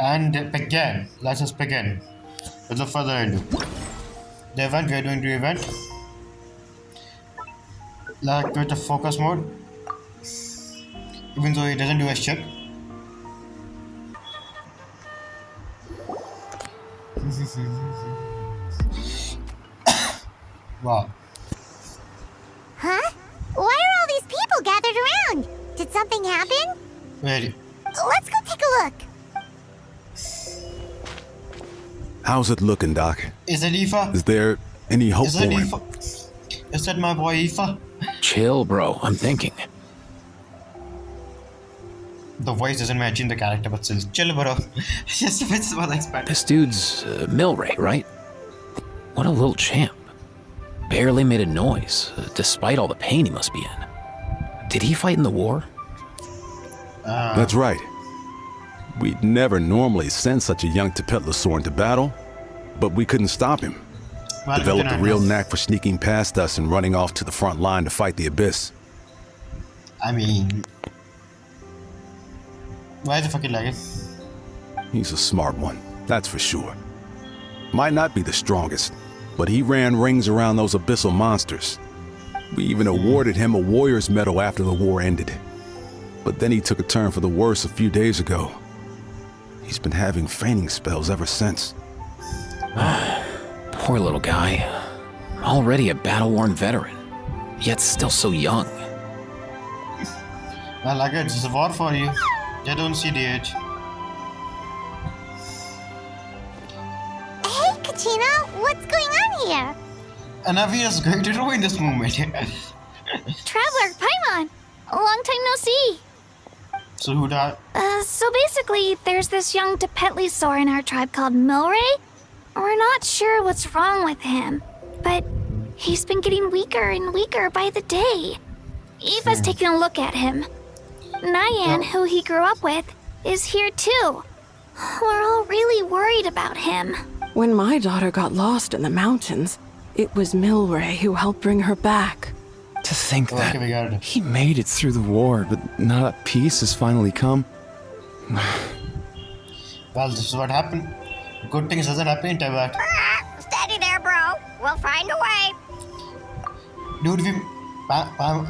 And begin. Let's just begin. Without further ado. The event, we are doing the event. Let's activate the focus mode. Even though it doesn't do a shit. Wow. Huh? Why are all these people gathered around? Did something happen? Wait. Let's go take a look. How's it looking, Doc? Is it Aoife? Is there any hope Is for it him? Aoife? Is that my boy Aoife? Chill, bro. I'm thinking. The voice doesn't match in the character, but still, chill, bro. Just fits what I expect. This dude's Milray, right? What a little champ. Barely made a noise, despite all the pain he must be in. Did he fight in the war? That's right. We'd never normally send such a young Tepetlosaur into battle, but we couldn't stop him. Well, Developed a real knack for sneaking past us and running off to the front line to fight the Abyss. I mean... Why is it fucking like it? He's a smart one, that's for sure. Might not be the strongest, but he ran rings around those abyssal monsters. We even awarded him a Warrior's Medal after the war ended. But then he took a turn for the worse a few days ago. He's been having fainting spells ever since. Poor little guy. Already a battle-worn veteran, yet still so young. Well, like it, it's a war for you. They don't see the age. Hey, Katina, what's going on here? Anavi is going to ruin this moment. Traveler, Paimon! Long time no see. So who died? So basically, there's this young Tepetlosaur in our tribe called Milray. We're not sure what's wrong with him, but he's been getting weaker and weaker by the day. Eva's taking a look at him. Nyan, who he grew up with, is here too. We're all really worried about him. When my daughter got lost in the mountains, it was Milray who helped bring her back. To think Okay, we got that it. he made it through the war, but now that peace has finally come. Well, this is what happened. Good things doesn't happen in Tibet. Steady there, bro. We'll find a way. Dude,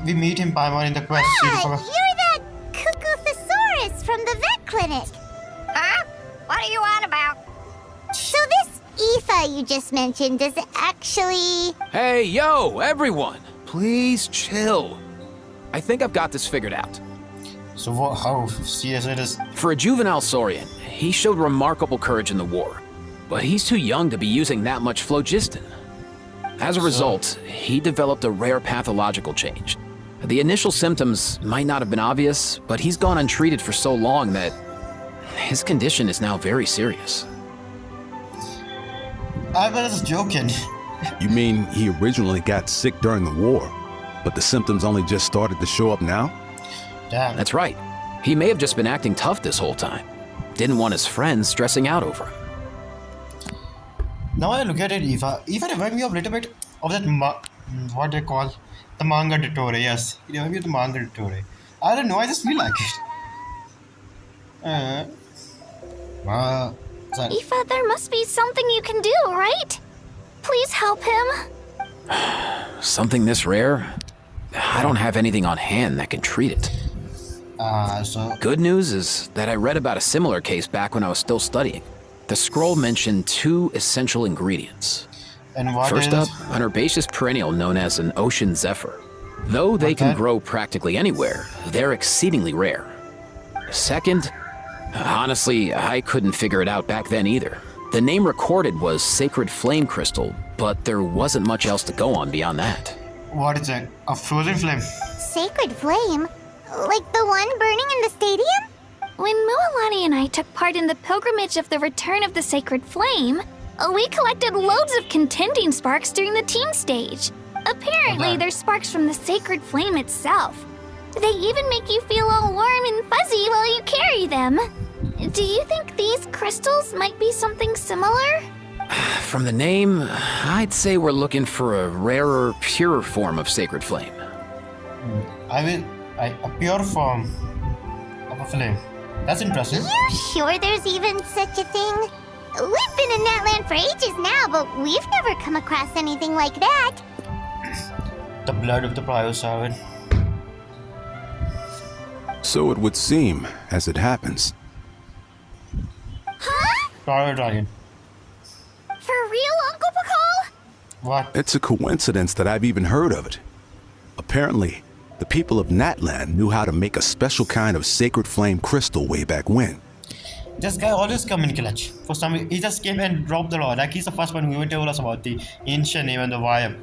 we meet him Paimon in the quest. You're that cuckoo thesaurus from the vet clinic. Huh? What are you on about? So this Aoife you just mentioned, does it actually... Hey, yo, everyone! Please chill. I think I've got this figured out. So what, how serious it is? For a juvenile Saurian, he showed remarkable courage in the war, but he's too young to be using that much phlogiston. As a result, he developed a rare pathological change. The initial symptoms might not have been obvious, but he's gone untreated for so long that his condition is now very serious. I was just joking. You mean he originally got sick during the war, but the symptoms only just started to show up now? Damn. That's right. He may have just been acting tough this whole time. Didn't want his friends stressing out over him. Now I look at it, Aoife reminds me of a little bit of that, what they call, the manga Dottore, yes. It reminds me of the manga Dottore. I don't know, I just feel like it. Sorry. Aoife, there must be something you can do, right? Please help him. Something this rare? I don't have anything on hand that can treat it. So... Good news is that I read about a similar case back when I was still studying. The scroll mentioned 2 essential ingredients. And what First is... up, an herbaceous perennial known as an ocean zephyr. Though they can grow practically anywhere, they're exceedingly rare. Second, honestly, I couldn't figure it out back then either. The name recorded was Sacred Flame Crystal, but there wasn't much else to go on beyond that. What is it? A frozen flame? Sacred flame? Like the one burning in the stadium? When Mualani and I took part in the pilgrimage of the Return of the Sacred Flame, we collected loads of contending sparks during the team stage. Apparently, they're sparks from the Sacred Flame itself. They even make you feel all warm and fuzzy while you carry them. Do you think these crystals might be something similar? From the name, I'd say we're looking for a rarer, purer form of Sacred Flame. A pure form of a flame. That's interesting. You sure there's even such a thing? We've been in that land for ages now, but we've never come across anything like that. The blood of the Prior Servant. So it would seem, as it happens. Huh? Prior Dragon. For real, Uncle Pakal? What? It's a coincidence that I've even heard of it. Apparently, the people of Natlan knew how to make a special kind of sacred flame crystal way back when. This guy always come in clutch. For some reason, he just came and dropped the law. Like he's the first one who even told us about the ancient name and the wire.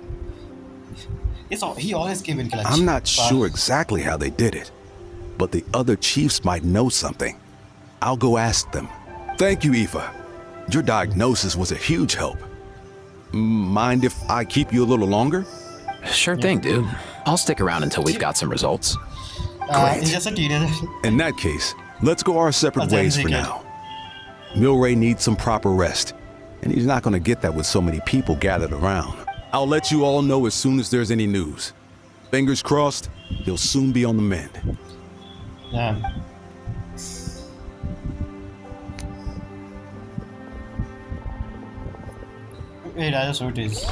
He always came in clutch. I'm not sure exactly how they did it, but the other chiefs might know something. I'll go ask them. Thank you, Aoife. Your diagnosis was a huge help. Mind if I keep you a little longer? Sure thing, dude. I'll stick around until we've got some results. Great. He's just a teenager. In that case, let's go our separate ways for now. Milray needs some proper rest, and he's not going to get that with so many people gathered around. I'll let you all know as soon as there's any news. Fingers crossed, he'll soon be on the mend. Yeah. Wait, I just noticed.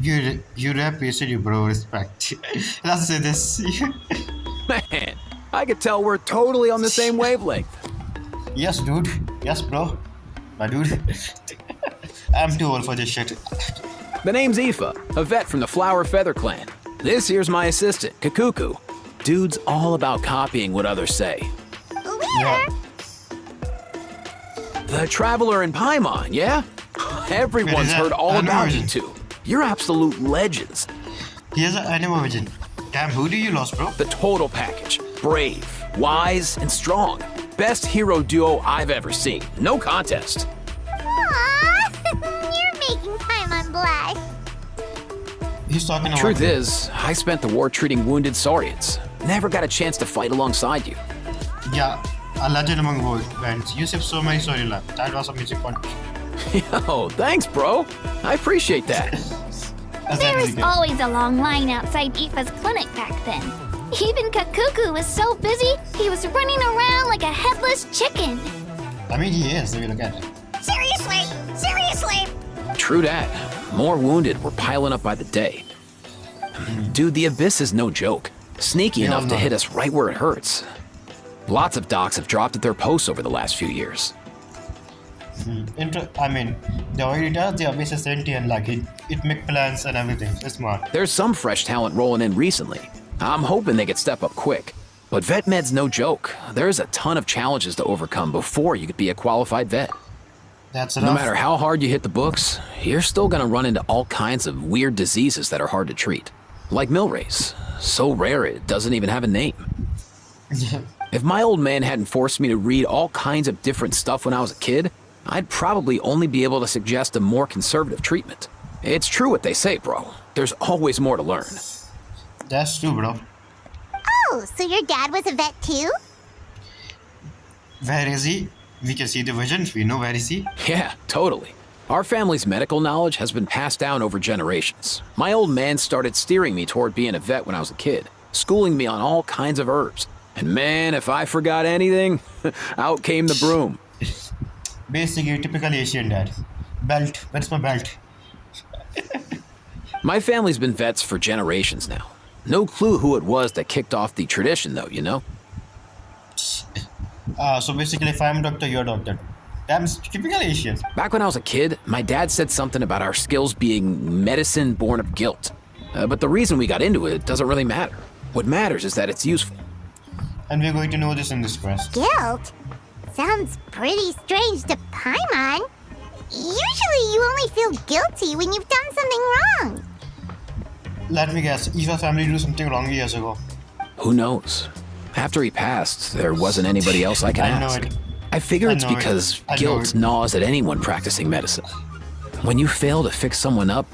You rap basically, bro. Respect. Let's say this. Man, I could tell we're totally on the same wavelength. Yes, dude. Yes, bro. My dude. I'm too old for this shit. The name's Aoife, a vet from the Flower Feather clan. This here's my assistant, Kakuku. Dude's all about copying what others say. Where? The Traveler in Paimon, yeah? Everyone's that? heard all I know about it. you two. You're absolute legends. Here's an anime version. Damn, who do you lost, bro? The total package. Brave, wise, and strong. Best hero duo I've ever seen. No contest. Aww, you're making Paimon blush. He's talking about. Truth is, I spent the war treating wounded Saurians. Never got a chance to fight alongside you. Yeah, a legend among world bands. You saved so many storyline. That was a music content. Yo, thanks, bro. I appreciate that. There was always a long line outside Aoife's clinic back then. Even Kakuku was so busy, he was running around like a headless chicken. I mean, he is, if you look at it. Seriously? Seriously? True that. More wounded were piling up by the day. Dude, the Abyss is no joke. Sneaky Yeah, enough to no. hit us right where it hurts. Lots of docs have dropped at their posts over the last few years. I mean, the way it does, the Abyss is sentient, like it makes plans and everything. It's smart. There's some fresh talent rolling in recently. I'm hoping they could step up quick. But vet med's no joke. There's a ton of challenges to overcome before you could be a qualified vet. That's No enough. matter how hard you hit the books, you're still gonna run into all kinds of weird diseases that are hard to treat. Like Milray's. So rare it doesn't even have a name. If my old man hadn't forced me to read all kinds of different stuff when I was a kid, I'd probably only be able to suggest a more conservative treatment. It's true what they say, bro. There's always more to learn. That's true, bro. Oh, so your dad was a vet too? Where is he? We can see the vision. We know where is he. Yeah, totally. Our family's medical knowledge has been passed down over generations. My old man started steering me toward being a vet when I was a kid, schooling me on all kinds of herbs. And man, if I forgot anything, out came the broom. Basically, typical Asian dad. Belt. Where's my belt? My family's been vets for generations now. No clue who it was that kicked off the tradition, though, you know? So basically, if I'm doctor, you're doctor. Damn, typical Asian. Back when I was a kid, my dad said something about our skills being medicine born of guilt. But the reason we got into it doesn't really matter. What matters is that it's useful. And we're going to know this in this quest. Guilt? Sounds pretty strange to Paimon. Usually you only feel guilty when you've done something wrong. Let me guess. Eva's family do something wrong years ago. Who knows? After he passed, there wasn't anybody else I could I know ask. it. I figure I it's know it. because I know guilt it. gnaws at anyone practicing medicine. When you fail to fix someone up,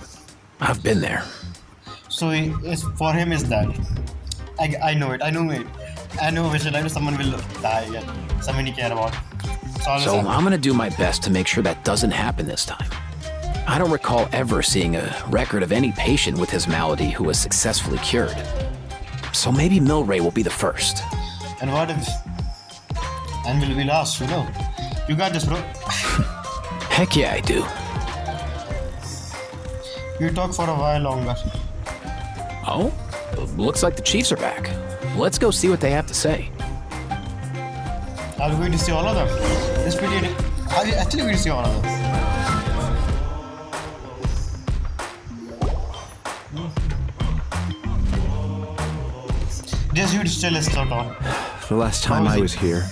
I've been there. So it's for him is that. I know it. I know it. I know vision. I know someone will die and someone he care about. So I'm gonna do my best to make sure that doesn't happen this time. I don't recall ever seeing a record of any patient with his malady who was successfully cured. So maybe Milray will be the first. And what if... And will be last, you know? You got this, bro. Heck yeah, I do. You talk for a while longer. Oh? Looks like the Chiefs are back. Let's go see what they have to say. Are we going to see all of them? This period... Are we actually going to see all of them? This dude still is not on. The last time I was here,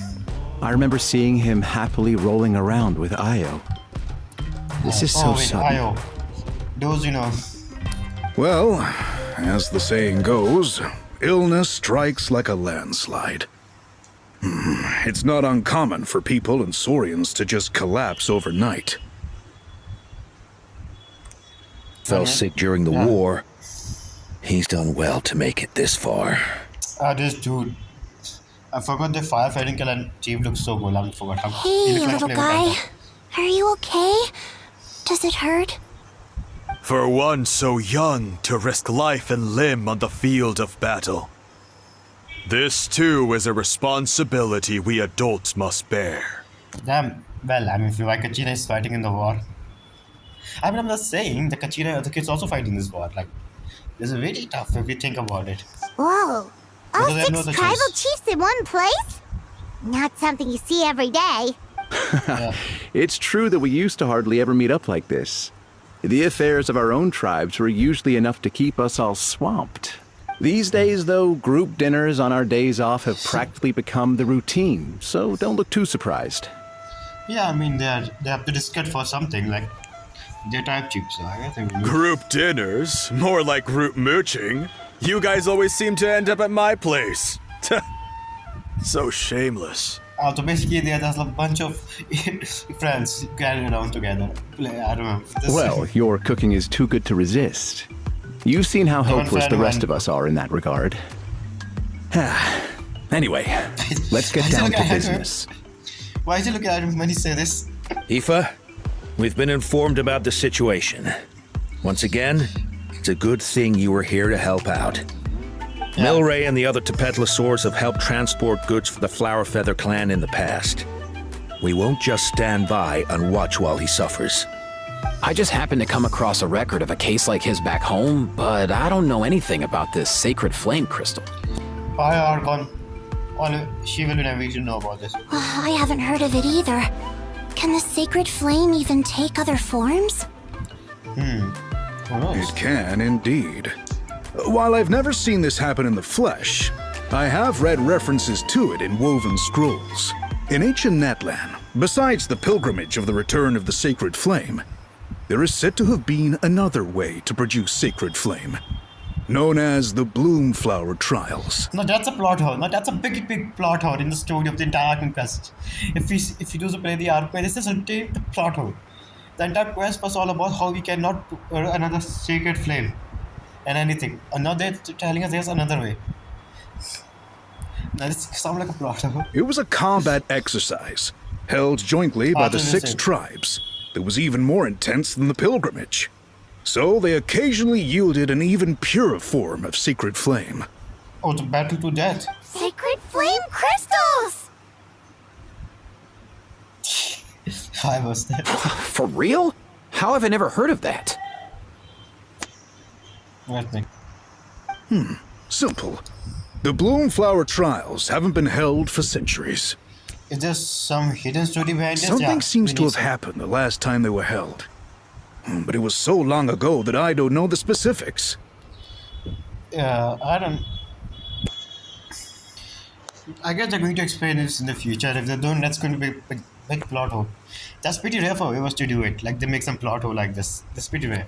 I remember seeing him happily rolling around with Io. This is so sudden. Io. Those, you know. Well, as the saying goes, illness strikes like a landslide. It's not uncommon for people in Saurians to just collapse overnight. Fell sick during the war. He's done well to make it this far. This dude. I forgot the firefighting killer chief looks so cool. I forgot how. Hey, little guy. Are you okay? Does it hurt? For one so young to risk life and limb on the field of battle. This too is a responsibility we adults must bear. Damn. Well, I mean, if Kachina is fighting in the war. I mean, I'm not saying the Kachina, the kids also fighting this war. Like, this is really tough if you think about it. Whoa. All Because they have no 6 other tribal choice. chiefs in one place? Not something you see every day. It's true that we used to hardly ever meet up like this. The affairs of our own tribes were usually enough to keep us all swamped. These days, though, group dinners on our days off have practically become the routine, so don't look too surprised. Yeah, I mean, they have to discuss for something. Like, they're type cheap, so I guess they will. Group dinners? More like group mooching. You guys always seem to end up at my place. So shameless. So basically, they're just a bunch of friends gathering around together. I don't know. Well, your cooking is too good to resist. You've seen how helpless the rest of us are in that regard. Anyway, let's get down to business. Why is he looking at him when he say this? Aoife, we've been informed about the situation. Once again, it's a good thing you were here to help out. Milray and the other Tepetlosaurs have helped transport goods for the Flowerfeather clan in the past. We won't just stand by and watch while he suffers. I just happened to come across a record of a case like his back home, but I don't know anything about this sacred flame crystal. Why are gone? Well, she will never even know about this. I haven't heard of it either. Can the sacred flame even take other forms? Who knows? It can indeed. While I've never seen this happen in the flesh, I have read references to it in woven scrolls. In ancient Netland, besides the pilgrimage of the return of the sacred flame, there is said to have been another way to produce sacred flame, known as the Bloom Flower Trials. No, that's a plot hole. No, that's a big plot hole in the story of the entire Arkham quest. If you do play the Arkham, this is a deep plot hole. The entire quest was all about how we cannot put another sacred flame and anything. And now they're telling us there's another way. Now this sounds like a plot hole. It was a combat exercise, held jointly by the 6 tribes, that was even more intense than the pilgrimage. So they occasionally yielded an even purer form of sacred flame. Oh, the battle to death. Sacred flame crystals! I was there. For real? How have I never heard of that? Let me. Simple. The Bloom Flower Trials haven't been held for centuries. Is there some hidden story behind this? Something seems to have happened the last time they were held. But it was so long ago that I don't know the specifics. I don't... I guess they're going to explain this in the future. If they don't, that's going to be a big plot hole. That's pretty rare for viewers to do it. Like, they make some plot hole like this. That's pretty rare.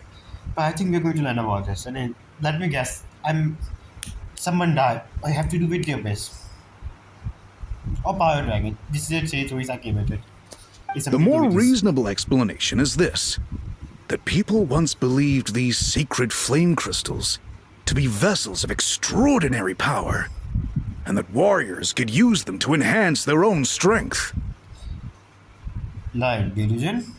But I think we're going to learn about this. And then, let me guess. Someone died. I have to do video base. Or Power Dragon. This is the 3 choice I gave it. The more reasonable explanation is this: that people once believed these sacred flame crystals to be vessels of extraordinary power, and that warriors could use them to enhance their own strength. Like delusion?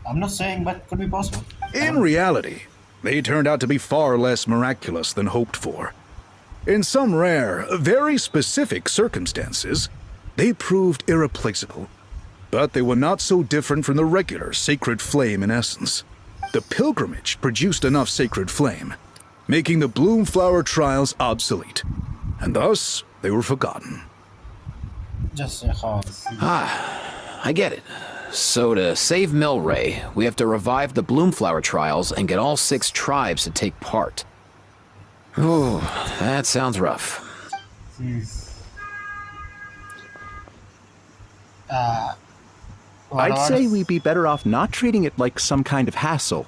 I'm not saying, but could be possible. In reality, they turned out to be far less miraculous than hoped for. In some rare, very specific circumstances, they proved irreplaceable. But they were not so different from the regular sacred flame in essence. The pilgrimage produced enough sacred flame, making the Bloomflower trials obsolete. And thus, they were forgotten. Just how. I get it. So to save Milray, we have to revive the Bloomflower trials and get all 6 tribes to take part. Ooh, that sounds rough. I'd say we'd be better off not treating it like some kind of hassle.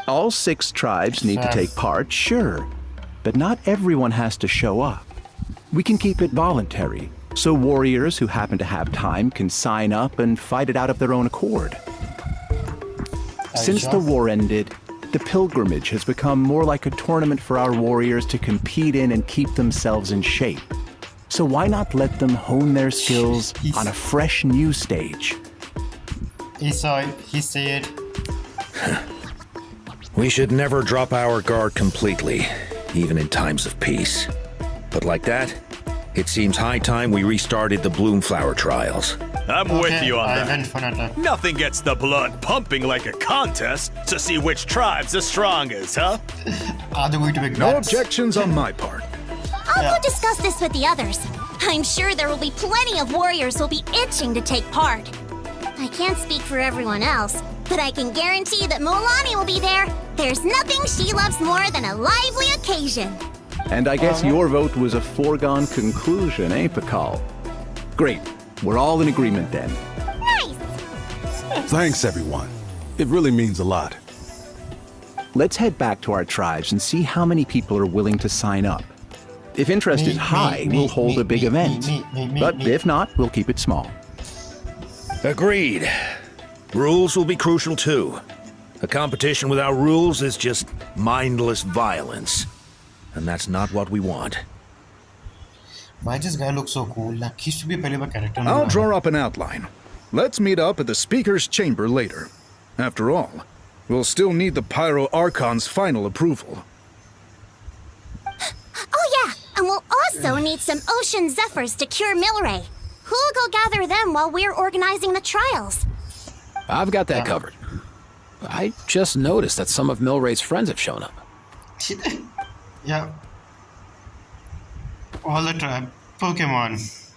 All 6 tribes need to take part, sure, but not everyone has to show up. We can keep it voluntary, so warriors who happen to have time can sign up and fight it out of their own accord. Since the war ended, the pilgrimage has become more like a tournament for our warriors to compete in and keep themselves in shape. So why not let them hone their skills on a fresh new stage? He saw it. He said. We should never drop our guard completely, even in times of peace. But like that, it seems high time we restarted the Bloomflower trials. I'm with you on I that. went for that. Nothing gets the blood pumping like a contest to see which tribe's the strongest, huh? Are they going to be No nuts? objections on my part. I'll go discuss this with the others. I'm sure there will be plenty of warriors who'll be itching to take part. I can't speak for everyone else, but I can guarantee that Molani will be there. There's nothing she loves more than a lively occasion. And I guess your vote was a foregone conclusion, eh, Pakal? Great. We're all in agreement then. Nice! Thanks, everyone. It really means a lot. Let's head back to our tribes and see how many people are willing to sign up. If interest is high, we'll hold a big event. But if not, we'll keep it small. Agreed. Rules will be crucial too. A competition without rules is just mindless violence. And that's not what we want. Why this guy looks so cool? Like he should be a better character. I'll draw up an outline. Let's meet up at the Speaker's Chamber later. After all, we'll still need the Pyro Archon's final approval. Oh yeah, and we'll also need some Ocean Zephyrs to cure Milray. Who'll go gather them while we're organizing the trials? I've got that covered. I just noticed that some of Milray's friends have shown up. Yeah. All the tribe. Pokemon.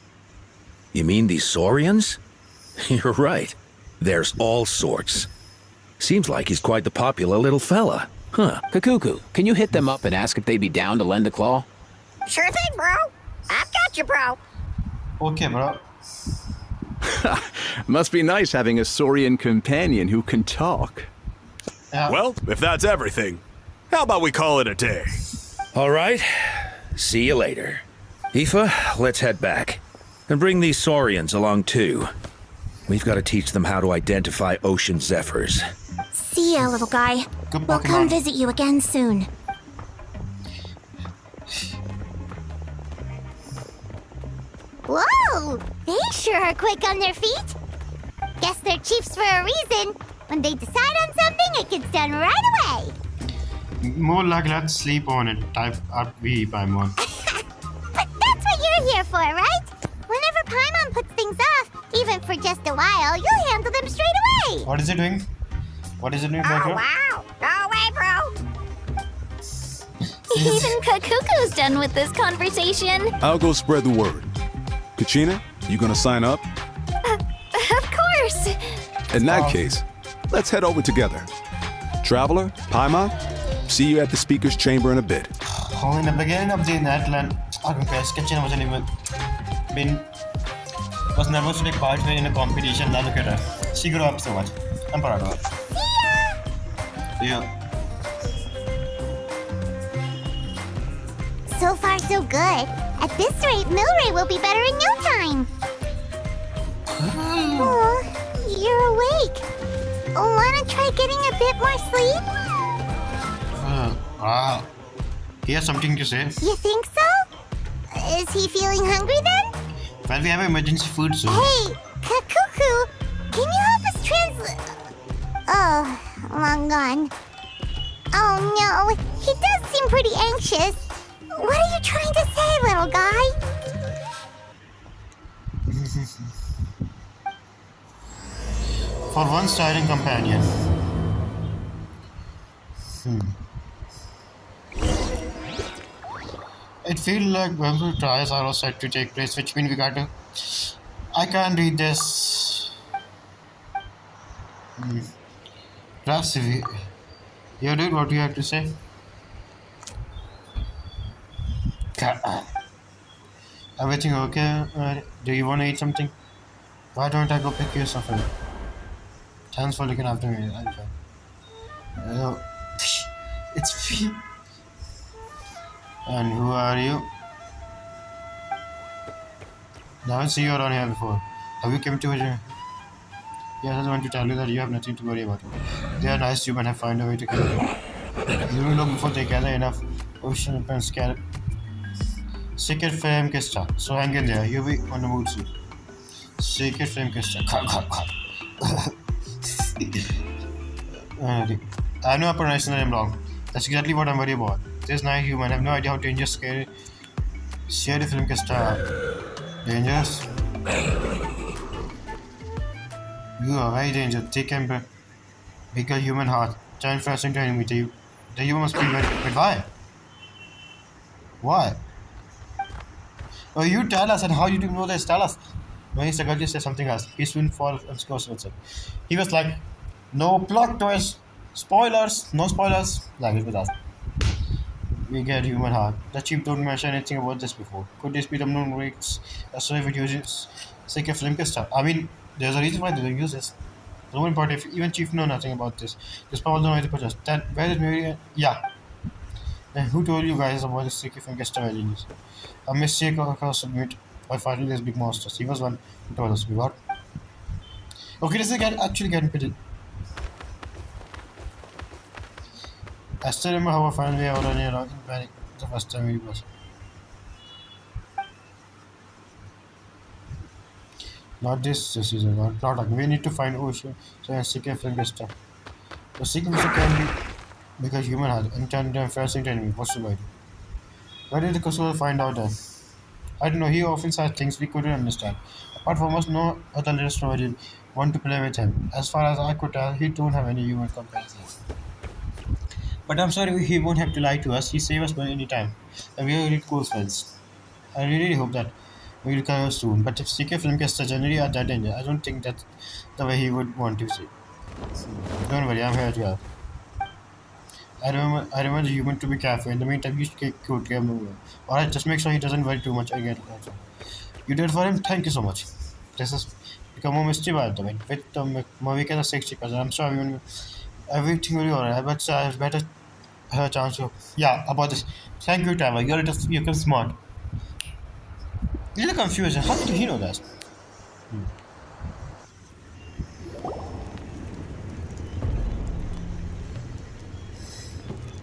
You mean these Saurians? You're right. There's all sorts. Seems like he's quite the popular little fella. Huh. Kakuku, can you hit them up and ask if they'd be down to lend a claw? Sure thing, bro. I've got you, bro. Okay, bro. Must be nice having a Saurian companion who can talk. Yeah. Well, if that's everything, how about we call it a day? All right. See you later. Aoife, let's head back. And bring these Saurians along too. We've got to teach them how to identify ocean zephyrs. See ya, little guy. Good We'll come Pokemon. visit you again soon. Whoa! They sure are quick on their feet. Guess they're chiefs for a reason. When they decide on something, it gets done right away. More like let's sleep on it. Type RP Paimon. But that's what you're here for, right? Whenever Paimon puts things off, even for just a while, you'll handle them straight away. What is it doing? What is it doing, Oh, bro? wow. Go away, bro. Even Kakuku's done with this conversation. I'll go spread the word. Kachina, you gonna sign up? Of course. In that case, let's head over together. Traveler, Paimon, see you at the Speaker's Chamber in a bit. Oh, in the beginning of the Natlan, Kachina wasn't even was nervous to take part in a competition. Now look at her. She grew up so much. I'm proud of her. Yeah. So far, so good. At this rate, Milray will be better in no time. Oh, you're awake. Wanna try getting a bit more sleep? Wow. He has something to say. You think so? Is he feeling hungry then? Well, we have emergency food soon. Hey, Kakuku, can you help us Oh, long gone. Oh no, he does seem pretty anxious. What are you trying to say, little guy? For one styling companion. It feels like vampire trials are all set to take place, which means we got to. I can't read this. Perhaps if you did what you have to say. Everything okay? Do you want to eat something? Why don't I go pick you something? Thanks for looking after me. I'll try. It's me. And who are you? I haven't seen you around here before. Have you come to it? Yes, I just want to tell you that you have nothing to worry about. They are nice human have found a way to kill you. You will look before they gather enough ocean and scared. Secret frame Kista. So hang in there. You'll be on the mood soon. Secret frame Kista. I know I'm pronouncing the name wrong. That's exactly what I'm worried about. This night human have no idea how dangerous scary film Kista. Dangerous? You are very dangerous. Thick and bigger human heart. Giant fast into enemy. The human must be very. But why? Why? Oh, you tell us, and how you do know this? Tell us. When he secretly said something else, he soon falls unconscious. He was like, no plot twist, spoilers, no spoilers. Like it with us. We get human heart. The chief don't mention anything about this before. Could this be the known rigs with using secret film stuff? I mean, there's a reason why they don't use this. No one part if even chief know nothing about this. This power don't know to put us. Then where is Mary? Yeah. Then who told you guys about the secret film stuff? A mistake occurs submit by fighting these big monsters. He was one who told us. We got. Okay, this is actually getting pretty. I still remember how I finally out on here the first time we was. Not this season, not like we need to find ocean so and secret film stuff. The secret mission can be because human has intended and facing enemy. What should I do? Where did the customer find out that? I don't know, he often says things we couldn't understand. Apart from us, no other little story want to play with him. As far as I could tell, he don't have any human companions. But I'm sorry, he won't have to lie to us. He save us money anytime. And we are really close friends. I really hope that we will come soon. But if CK Filmcaster generally are that danger, I don't think that's the way he would want to say. Don't worry, I'm here to help. I remember the human to be careful. In the meantime, you should go to him. Alright, just make sure he doesn't worry too much again. You did for him, thank you so much. This has become more mystery by the way. With the movie can 60%. I'm sure everything will be alright. But I have better have a chance to. Yeah, about this. Thank you, Trevor. You're smart. You're confused. How did he know that?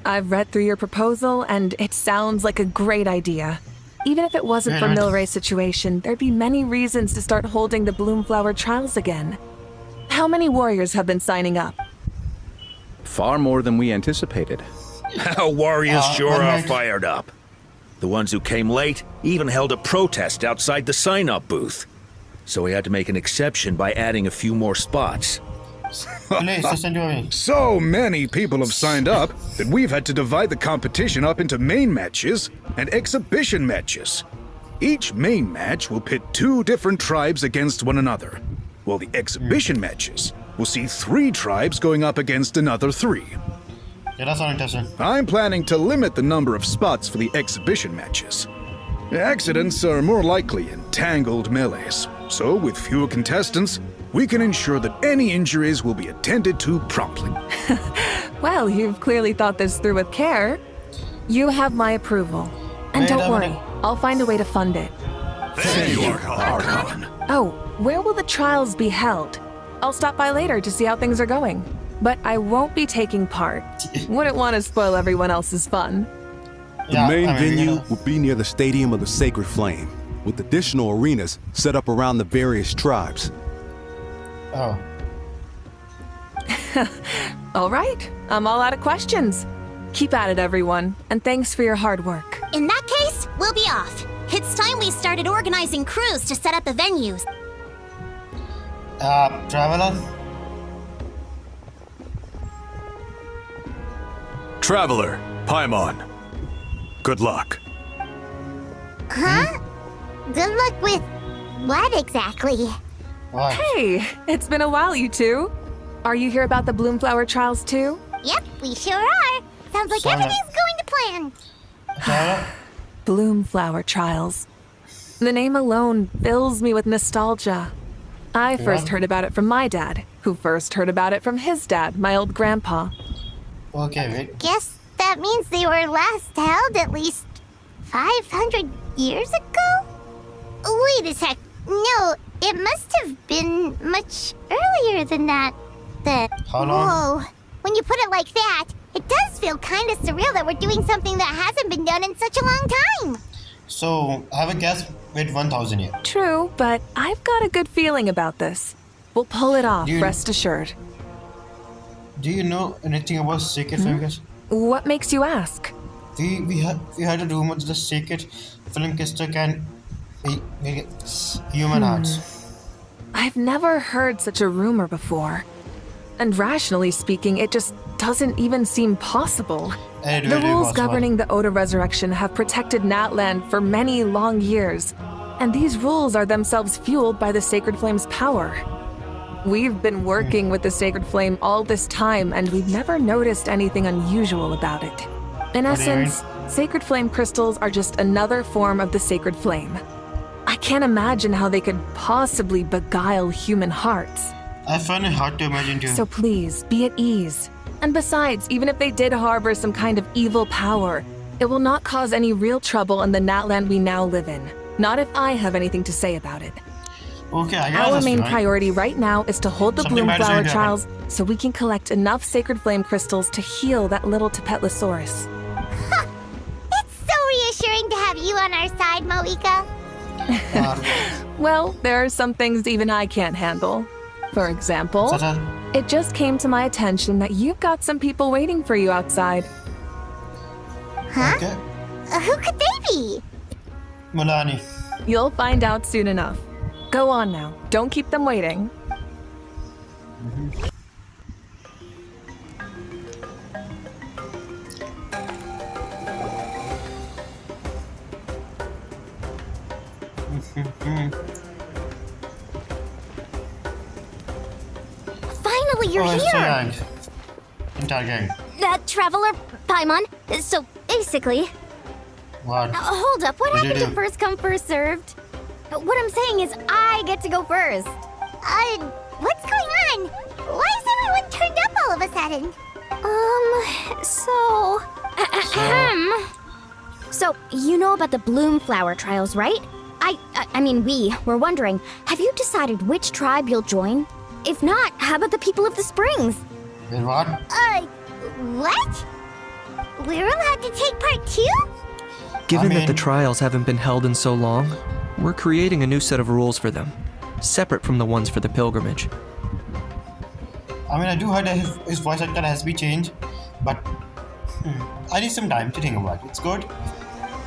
I've read through your proposal, and it sounds like a great idea. Even if it wasn't for Milray's situation, there'd be many reasons to start holding the Bloomflower trials again. How many warriors have been signing up? Far more than we anticipated. Our warriors sure are fired up. The ones who came late even held a protest outside the sign-up booth. So we had to make an exception by adding a few more spots. So many people have signed up that we've had to divide the competition up into main matches and exhibition matches. Each main match will pit 2 different tribes against one another, while the exhibition matches will see 3 tribes going up against another 3. Yeah, that's not interesting. I'm planning to limit the number of spots for the exhibition matches. Accidents are more likely in tangled melees, so with fewer contestants, we can ensure that any injuries will be attended to promptly. Well, you've clearly thought this through with care. You have my approval. And don't worry, I'll find a way to fund it. Thank you, Archon. Oh, where will the trials be held? I'll stop by later to see how things are going. But I won't be taking part. Wouldn't want to spoil everyone else's fun. The main venue will be near the Stadium of the Sacred Flame, with additional arenas set up around the various tribes. Oh. All right, I'm all out of questions. Keep at it, everyone, and thanks for your hard work. In that case, we'll be off. It's time we started organizing crews to set up the venues. Traveler? Traveler, Paimon. Good luck. Huh? Good luck with what exactly? What? Hey, it's been a while, you two. Are you here about the Bloomflower trials too? Yep, we sure are. Sounds like Sound like- everything's going to plan. Traveler? Bloomflower trials. The name alone fills me with nostalgia. I first heard about it from my dad, who first heard about it from his dad, my old grandpa. Okay, wait. Guess that means they were last held at least 500 years ago? Wait a sec. No, it must have been much earlier than that. How long? Whoa. When you put it like that, it does feel kind of surreal that we're doing something that hasn't been done in such a long time. So, have a guess with 1,000 years. True, but I've got a good feeling about this. We'll pull it off, You- rest assured. Do you know anything about Sacred Flame, guys? What makes you ask? We had a rumor that the Sacred Flame crystal can make human hearts. I've never heard such a rumor before. And rationally speaking, it just doesn't even seem possible. It The will be rules possible. governing the Oda Resurrection have protected Natland for many long years, and these rules are themselves fueled by the Sacred Flame's power. We've been working with the Sacred Flame all this time, and we've never noticed anything unusual about it. In What do you mean? essence, Sacred Flame crystals are just another form of the Sacred Flame. I can't imagine how they could possibly beguile human hearts. I find it hard to imagine too. So please, be at ease. And besides, even if they did harbor some kind of evil power, it will not cause any real trouble in the Natland we now live in. Not if I have anything to say about it. Okay, I guess Our that's main fine. priority right now is to hold the Something bad is going Bloomflower to trials so we can collect enough Sacred Flame crystals to heal that little Tapetlosaurus. It's so reassuring to have you on our side, Moika. Well, there are some things even I can't handle. For example, Such as it just came to my attention that you've got some people waiting for you outside. Huh? okay. Who could they be? Mulani. You'll find out soon enough. Go on now. Don't keep them waiting. Finally, you're Oh, it's the here! gang. Entire gang. Traveler Paimon. So, basically... What? hold up, what What did happened you to do? first come, first served? What I'm saying is, I get to go first. What's going on? Why is everyone turned up all of a sudden? So, you know about the Bloomflower trials, right? I mean, we were wondering, have you decided which tribe you'll join? If not, how about the people of the Springs? Wait, what? What? We're allowed to take part too? Given that the mean- trials haven't been held in so long, we're creating a new set of rules for them, separate from the ones for the pilgrimage. I mean, I do heard that his voice actor has been changed, but I need some time to think about it. It's good.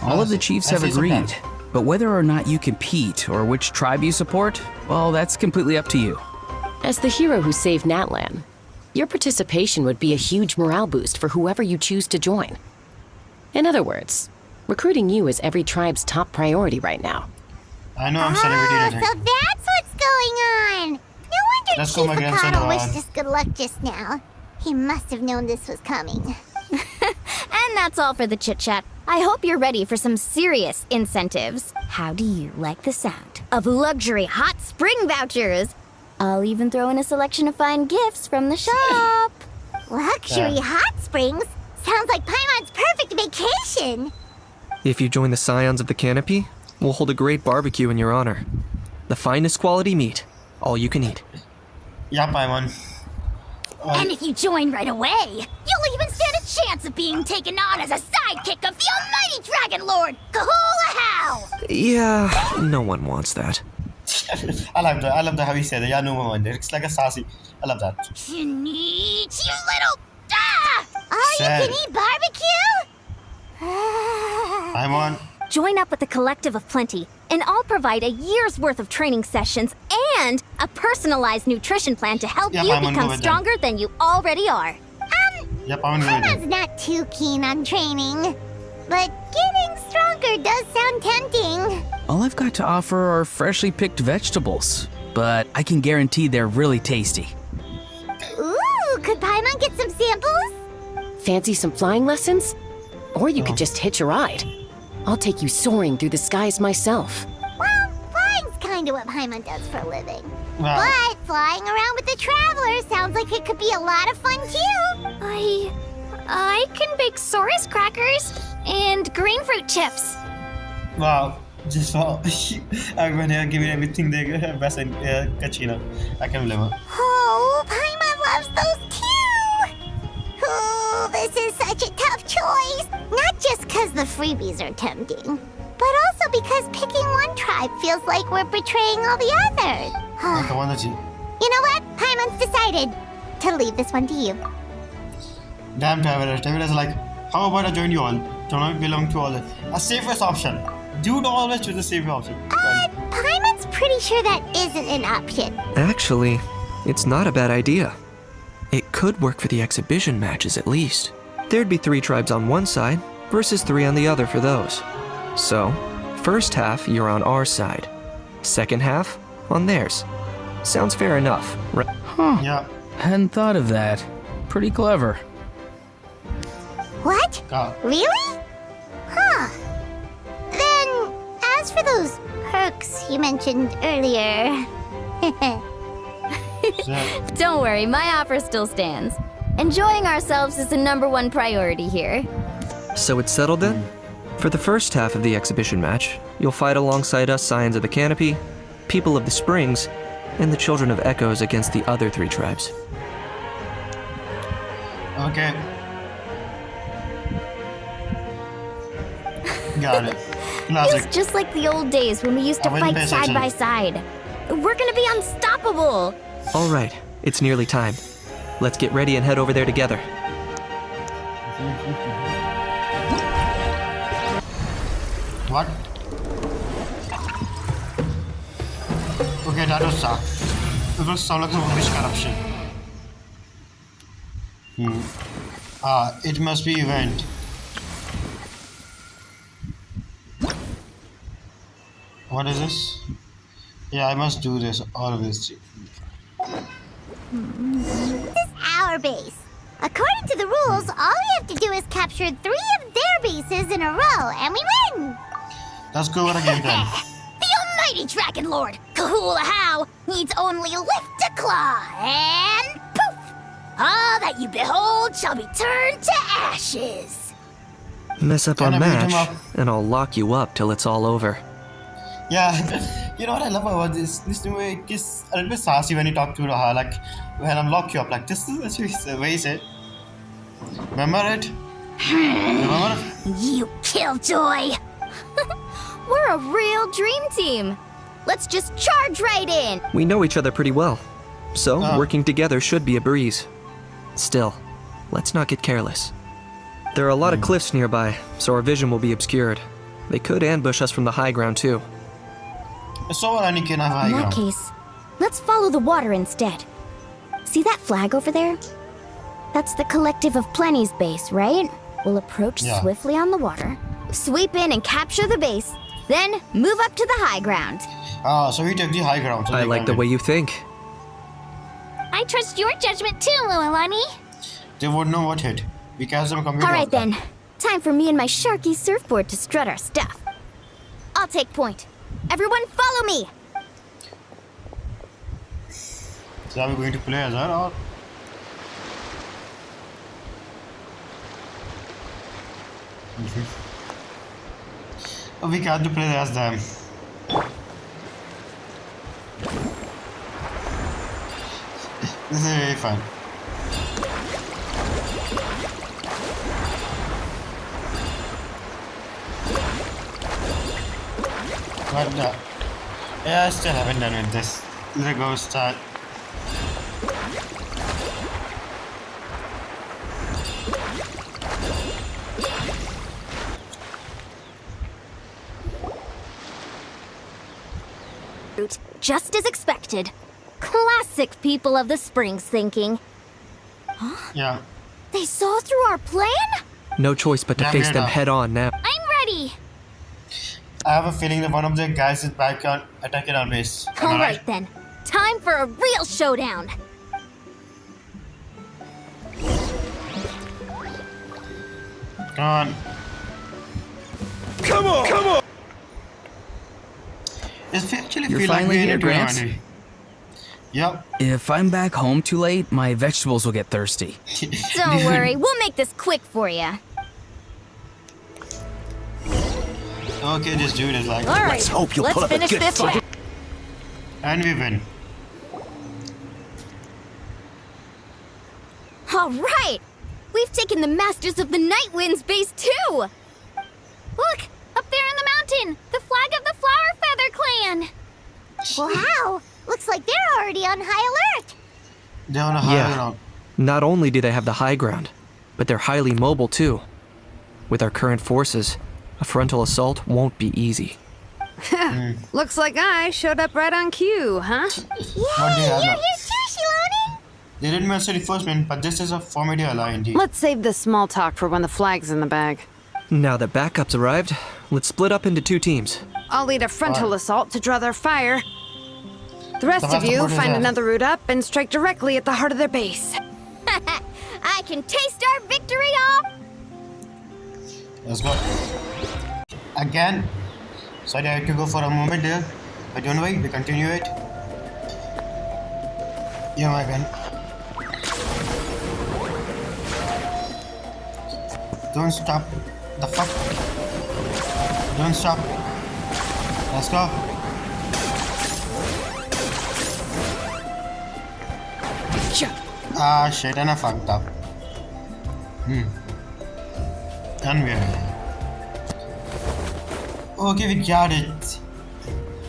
All of the chiefs have I see some agreed, time. but whether or not you compete or which tribe you support, well, that's completely up to you. As the hero who saved Natlan, your participation would be a huge morale boost for whoever you choose to join. In other words, recruiting you is every tribe's top priority right now. I know I'm celebrating So it. that's what's going on. No wonder Let's go, Chief my grandson, Akano wished us good luck just now. He must have known this was coming. And that's all for the chit-chat. I hope you're ready for some serious incentives. How do you like the sound of luxury hot spring vouchers? I'll even throw in a selection of fine gifts from the shop. Luxury Yeah. hot springs? Sounds like Paimon's perfect vacation. If you join the Scions of the Canopy, we'll hold a great barbecue in your honor. The finest quality meat, all you can eat. Yeah, Paimon. And if you join right away, you'll even stand a chance of being taken on as a sidekick of the almighty Dragon Lord, Kahula Hao! Yeah, no one wants that. I love that. I love the how he said it. Yeah, no more wonder. It's like a sassy. I love that. You little... Ah! All Sad. you can eat barbecue? I'm on. Join up with the Collective of Plenty, and I'll provide a year's worth of training sessions and a personalized nutrition plan to help Yep, you I'm on become board then. stronger than you already are. Yep, I'm going Paimon's not too keen on training, but getting stronger does sound tempting. All I've got to offer are freshly picked vegetables, but I can guarantee they're really tasty. Ooh, could Paimon get some samples? Fancy some flying lessons? Or you could just hitch a ride. I'll take you soaring through the skies myself. Well, flying's kind of what Paimon does for a living. Wow. But flying around with the Traveler sounds like it could be a lot of fun too. I can bake Saurus crackers and green fruit chips. Wow. Just wow. I'm going to give it everything they best in Kachina. I can believe her. Oh, Paimon loves those too. Oh, this is such a tough choice. Not just because the freebies are tempting, but also because picking one tribe feels like we're betraying all the others. Okay, one of you. You know what? Paimon's decided to leave this one to you. Damn Traveler. Traveler's like, how about I join you all? Do not belong to all. A safest option. Dude always choose the safest option. Paimon's pretty sure that isn't an option. Actually, it's not a bad idea. It could work for the exhibition matches at least. There'd be 3 tribes on one side versus 3 on the other for those. So, first half you're on our side. Second half on theirs. Sounds fair enough, right? Huh. Yeah. Hadn't thought of that. Pretty clever. What? Ah. Really? Huh. Then, as for those perks you mentioned earlier... Don't worry, my offer still stands. Enjoying ourselves is the #1 priority here. So it's settled then? For the first half of the exhibition match, you'll fight alongside us Scions of the Canopy, People of the Springs, and the Children of Echoes against the other 3 tribes. Okay. Got it. Classic. Feels just like the old days when we used to I wouldn't fight pay side by attention. side. We're gonna be unstoppable! All right, it's nearly time. Let's get ready and head over there together. What? Okay, that was suck. It was sound like some rubbish corruption. It must be event. What is this? Yeah, I must do this. All of this. This is our base. According to the rules, all we have to do is capture 3 of their bases in a row, and we win! Let's go over again then. The almighty Dragon Lord, Kahula How, needs only lift a claw, and poof! All that you behold shall be turned to ashes. Mess up Can our I beat him match, up? and I'll lock you up till it's all over. Yeah, you know what I love about this? This way is a little bit sassy when you talk to her, like when I'm lock you up, like this is the way he said. Remember it? Remember it? You killjoy! We're a real dream team. Let's just charge right in. We know each other pretty well, so Oh. working together should be a breeze. Still, let's not get careless. There are a lot of cliffs nearby, so our vision will be obscured. They could ambush us from the high ground too. So what I can have high In that ground. case, let's follow the water instead. See that flag over there? That's the Collective of Plenty's base, right? We'll approach Yeah. swiftly on the water, sweep in and capture the base, then move up to the high ground. So we take the high ground. So I they like can the win. way you think. I trust your judgment too, Lualani. They won't know what hit. Because I'm computer. All right then, time for me and my Sharky surfboard to strut our stuff. I'll take point. Everyone follow me! So are we going to play as her or? Oh, we can't play as them. This is very fun. But Yeah, I still haven't done with this. Let's go start. Just as expected. Classic people of the Springs thinking. Yeah. They saw through our plan? No choice but to Yeah, face weird them up. head on now. I'm ready. I have a feeling that one of the guys is back on attacking our base. Am I All right then. Time for a real showdown. Come on. Come on! Come on! It's actually You're feel like finally we're here, in a Gramps. tournament. Yep. If I'm back home too late, my vegetables will get thirsty. Don't worry, we'll make this quick for you. Okay, this dude is like. All right, Let's hope you'll let's put up a finish good this fight. one. And we win. All right, we've taken the Masters of the Night Wind's base too. Look, up there in the mountain, the flag of the Flower Feather Clan. Wow, looks like they're already on high alert. They're on a high Yeah. ground. Not only do they have the high ground, but they're highly mobile too. With our current forces, a frontal assault won't be easy. Looks like I showed up right on cue, huh? But they have You're not. here too, Shilani. They didn't mention reinforcement, but this is a formidable ally indeed. Let's save this small talk for when the flag's in the bag. Now that backup's arrived, let's split up into 2 teams. I'll lead a frontal assault to draw their fire. The rest of you support is find there. another route up and strike directly at the heart of their base. I can taste our victory off. Let's go. Again. Sorry, I had to go for a moment there. But don't worry, we continue it. Yeah, my friend. Don't stop. The fuck? Don't stop. Let's go. Ah, shit, and I fucked up. And we're okay, we got it.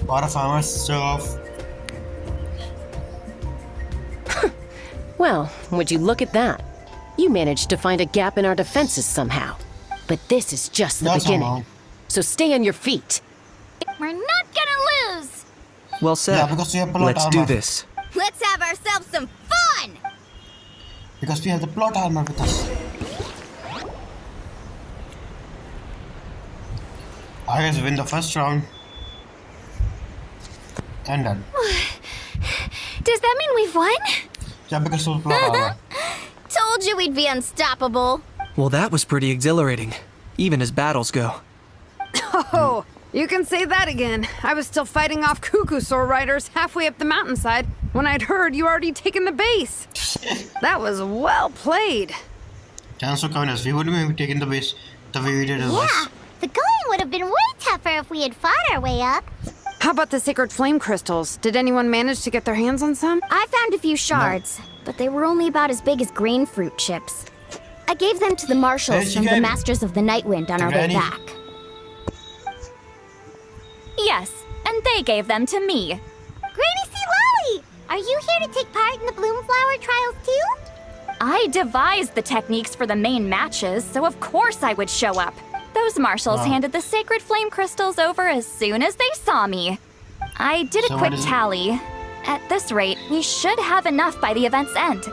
Water farmer stuff. Well, would you look at that? You managed to find a gap in our defenses somehow. But this is just the That's beginning. all. So stay on your feet. We're not gonna lose. Well said. Yeah, because we have plot Let's do armor. this. Let's have ourselves some fun. Because we have the plot armor with us. I guess win the first round. And done. Does that mean we've won? Yeah, because of plot armor. Told you we'd be unstoppable. Well, that was pretty exhilarating, even as battles go. Oh, you can say that again. I was still fighting off Cuckoosaur riders halfway up the mountainside when I'd heard you already taken the base. That was well played. Chance to count us. We wouldn't have taken the base the way we did it Yeah, the going would have been way tougher if we had fought our way up. How about the sacred flame crystals? Did anyone manage to get their hands on some? I found a few shards, but they were only about as big as grain fruit chips. I gave them to the marshals Hey, from the Chicken. Masters of the Night Wind on our way Granny. back. Yes, and they gave them to me. Granny C. Lolly, are you here to take part in the Bloomflower trials too? I devised the techniques for the main matches, so of course I would show up. Those marshals Wow. handed the sacred flame crystals over as soon as they saw me. I did a So quick what is it? tally. At this rate, we should have enough by the event's end.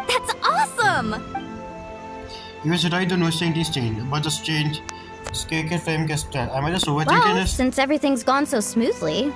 That's awesome! You should write the no change change, but just change sacred flame crystal. Am I just overthinking Well, this? since everything's gone so smoothly,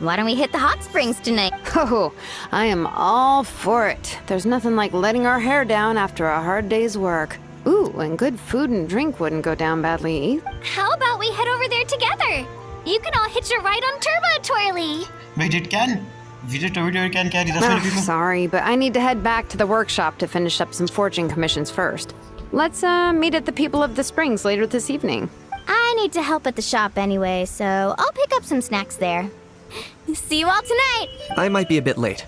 why don't we hit the hot springs tonight? Oh, I am all for it. There's nothing like letting our hair down after a hard day's work. Ooh, and good food and drink wouldn't go down badly either. How about we head over there together? You can all hitch a ride on Turbo Twirly. Wait, it can? We did Toby can carry this many people? Sorry, but I need to head back to the workshop to finish up some forging commissions first. Let's meet at the People of the Springs later this evening. I need to help at the shop anyway, so I'll pick up some snacks there. See you all tonight! I might be a bit late.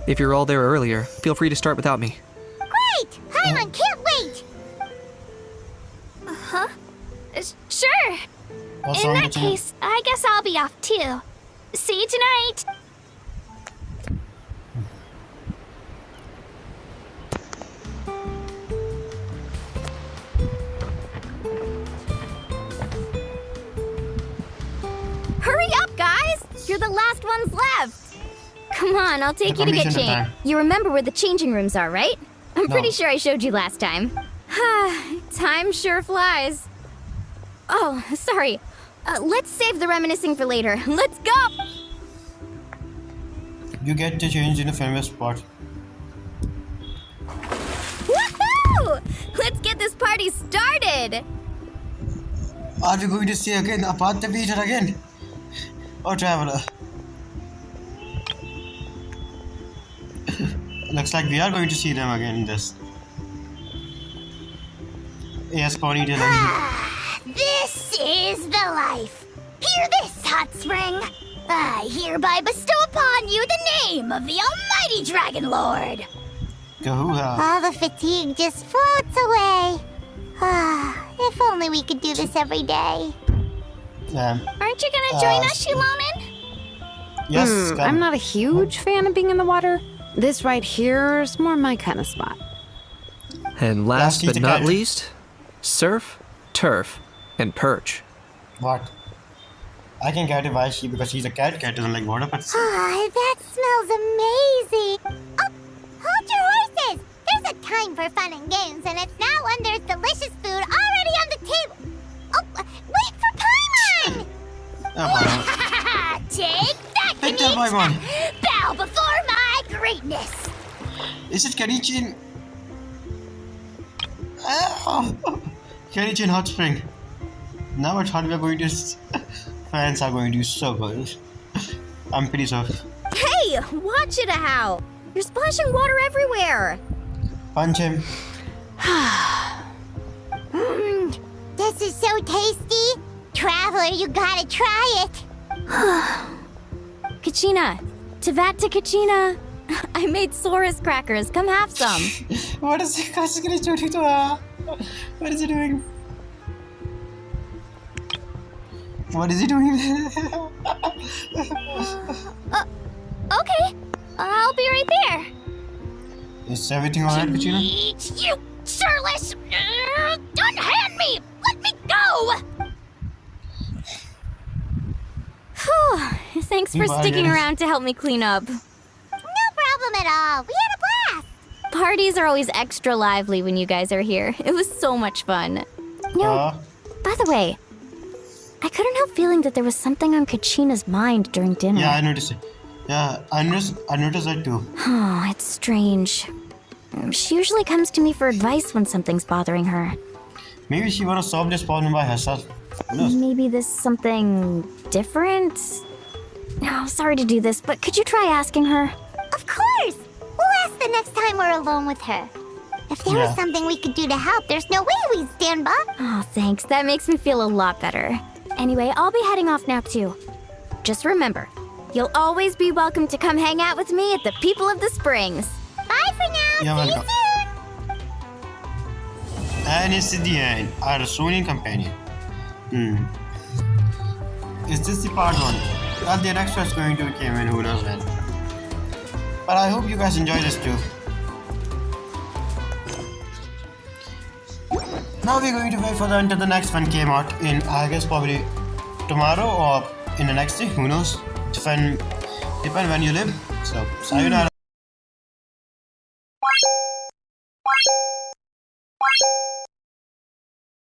If you're all there earlier, feel free to start without me. Great! Paimon can't wait! Sure. What's In wrong that with you? case, I guess I'll be off too. See you tonight! Hurry up, guys! You're the last ones left! Come on, I'll take you to get Information changed. time. You remember where the changing rooms are, right? I'm pretty sure I showed you last time. Time sure flies. Oh, sorry. Let's save the reminiscing for later. Let's go! You get to change in a famous spot. Woohoo! Let's get this party started! Are we going to see again a path Peter again? Or traveler? Looks like we are going to see them again in this. Yes, ponytail. This is the life. Hear this, hot spring. I hereby bestow upon you the name of the almighty Dragon Lord. Kahooha. All the fatigue just floats away. If only we could do this every day. Aren't you gonna join us, Shilonen? Yes, I'm not a huge fan of being in the water. This right here is more my kind of spot. And last Last but key to not catch. least, surf, turf, and perch. What? I can get it why she because she's a cat. Cat doesn't like water, but That smells amazing. Oh, hold your horses. There's a time for fun and games, and it's now when there's delicious food already on the table. Oh, wait for Paimon! Take that, Take that, Paimon. Bow before my greatness. Is it Karichin? Karichin Hot Spring. Now I thought we are going to. Fans are going to do so good. I'm pretty sure. Hey, watch it, how? You're splashing water everywhere. Punch him. This is so tasty. Traveler, you gotta try it. Kachina, Tevat to Kachina. I made Saurus crackers. Come have some. What is he doing to her? What is he doing? What is he doing? Okay, I'll be right there. Is everything alright, Kachina? You shirtless! Unhand me! Let me go! Whew, thanks for Bye, sticking guys. around to help me clean up. No problem at all. We had a blast. Parties are always extra lively when you guys are here. It was so much fun. No, by the way, I couldn't help feeling that there was something on Kachina's mind during dinner. Yeah, I noticed it. Yeah, I noticed that too. Oh, it's strange. She usually comes to me for advice when something's bothering her. Maybe she wanna solve this problem by herself. Who knows? Maybe there's something different? No, sorry to do this, but could you try asking her? Of course. We'll ask the next time we're alone with her. If there was something we could do to help, there's no way we'd stand by. Oh, thanks. That makes me feel a lot better. Anyway, I'll be heading off now, too. Just remember, you'll always be welcome to come hang out with me at the People of the Springs. Bye for now. Yeah, See you welcome. soon. And it's the end. Our Sonian companion. Is this the part one? Well, the next one's going to come in, who knows when. But I hope you guys enjoy this too. Now we're going to wait for until the next one came out in, I guess, probably tomorrow or in the next day, who knows? Depend when you live. So, sayonara.